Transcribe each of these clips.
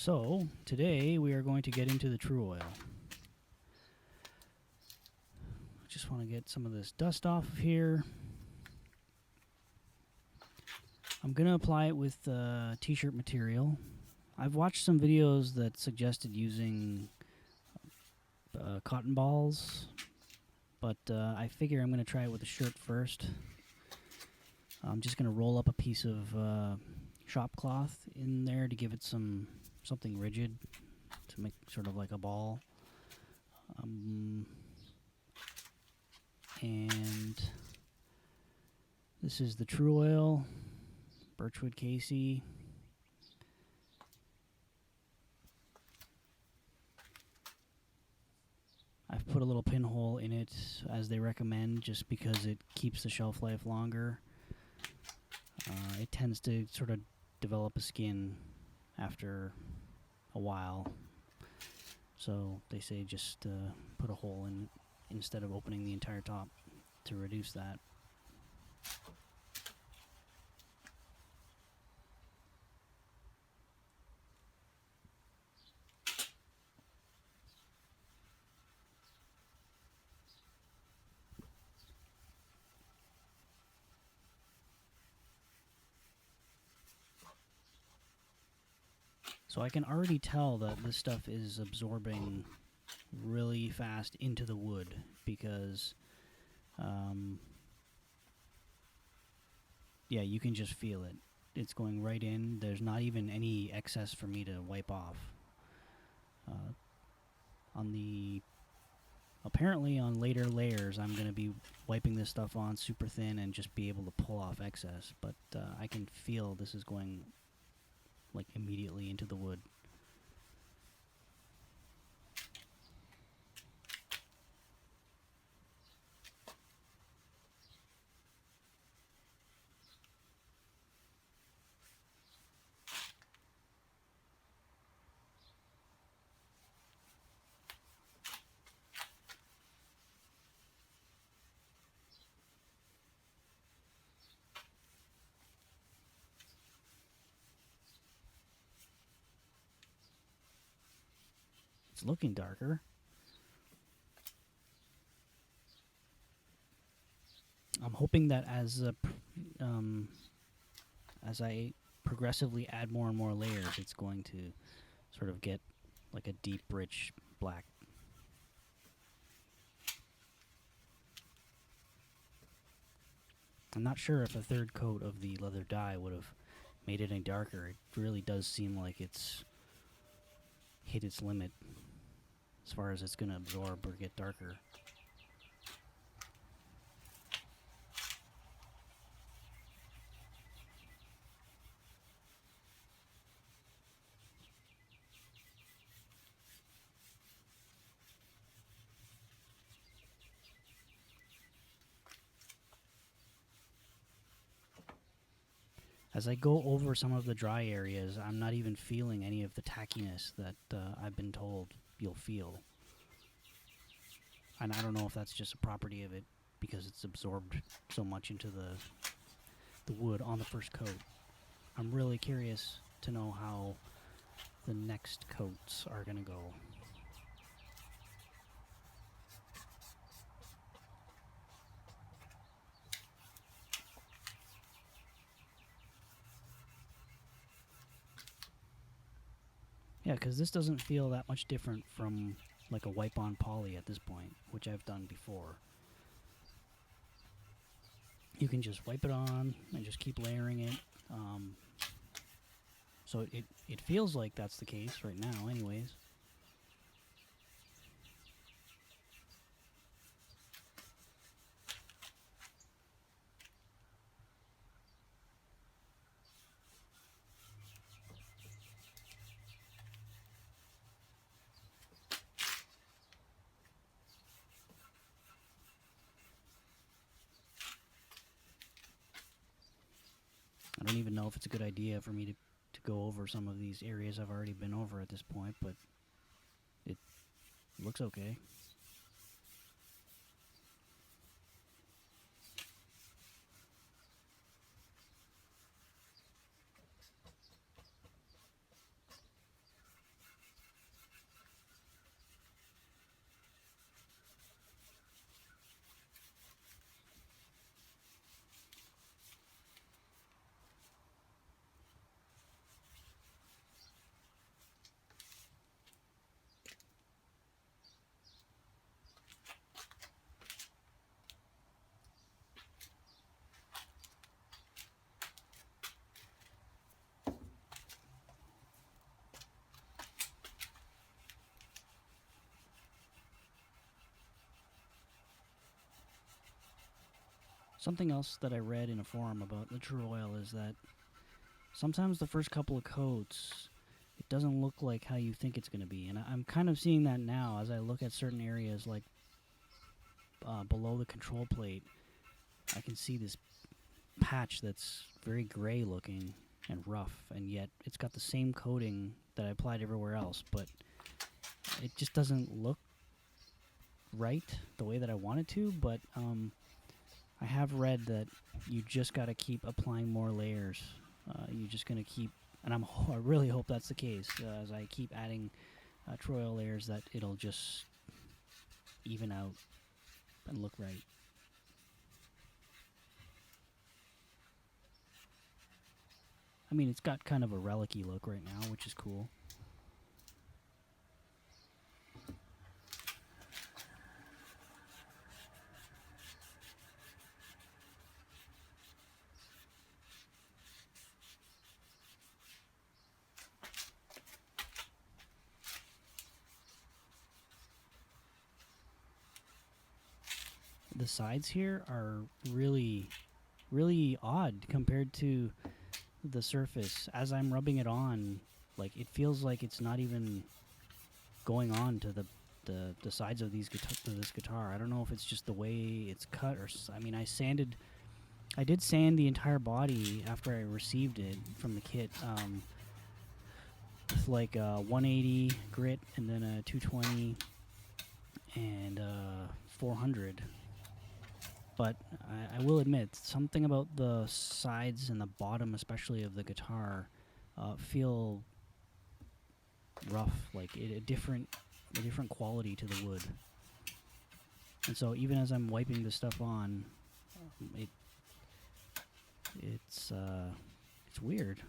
So, today we are going to get into the True Oil. Just want to get some of this dust off of here. I'm going to apply it with t-shirt material. I've watched some videos that suggested using cotton balls, but I figure I'm going to try it with a shirt first. I'm just going to roll up a piece of shop cloth in there to give it something rigid to make sort of like a ball. And this is the True Oil, Birchwood Casey. I've put a little pinhole in it as they recommend just because it keeps the shelf life longer. It tends to sort of develop a skin after a while. So they say just put a hole in instead of opening the entire top to reduce that. So I can already tell that this stuff is absorbing really fast into the wood because, yeah, you can just feel it. It's going right in. There's not even any excess for me to wipe off. Apparently on later layers, I'm going to be wiping this stuff on super thin and just be able to pull off excess. But I can feel this is going like immediately into the wood. It's looking darker. I'm hoping that as I progressively add more and more layers, it's going to sort of get like a deep, rich black. I'm not sure if a third coat of the leather dye would have made it any darker. It really does seem like it's hit its limit as far as it's going to absorb or get darker. As I go over some of the dry areas, I'm not even feeling any of the tackiness that I've been told you'll feel. And I don't know if that's just a property of it because it's absorbed so much into the wood on the first coat. I'm really curious to know how the next coats are going to go. Yeah, because this doesn't feel that much different from like a wipe-on poly at this point, which I've done before. You can just wipe it on and just keep layering it. So it feels like that's the case right now anyways. I don't even know if it's a good idea for me to go over some of these areas I've already been over at this point, but it looks okay. Something else that I read in a forum about literal oil is that sometimes the first couple of coats, it doesn't look like how you think it's going to be. And I'm kind of seeing that now as I look at certain areas like below the control plate. I can see this patch that's very gray looking and rough, and yet it's got the same coating that I applied everywhere else, but it just doesn't look right the way that I want it to. But I have read that you just got to keep applying more layers. You're just going to keep, and I really hope that's the case, as I keep adding Troy layers, that it'll just even out and look right. I mean, it's got kind of a relic-y look right now, which is cool. The sides here are really, really odd compared to the surface. As I'm rubbing it on, like, it feels like it's not even going on to the sides of this guitar. I don't know if it's just the way it's cut, or I mean, I did sand the entire body after I received it from the kit, with like a 180 grit and then a 220 and 400. But I will admit, something about the sides and the bottom, especially of the guitar, feel rough, like a different quality to the wood. And so even as I'm wiping this stuff on, it's weird.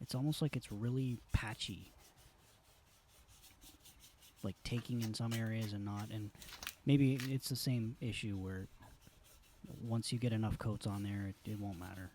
It's almost like it's really patchy, like taking in some areas and not. And maybe it's the same issue where once you get enough coats on there, it won't matter.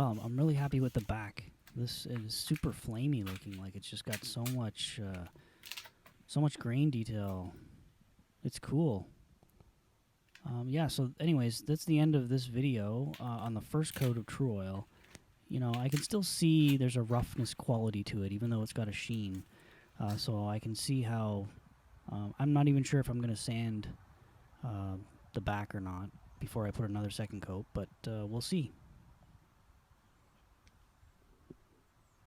I'm really happy with the back. This is super flamey looking, like it's just got so much grain detail. It's cool. Yeah, so anyways, that's the end of this video on the first coat of True Oil. You know, I can still see there's a roughness quality to it, even though it's got a sheen. So I can see how... I'm not even sure if I'm going to sand the back or not before I put another second coat, but we'll see.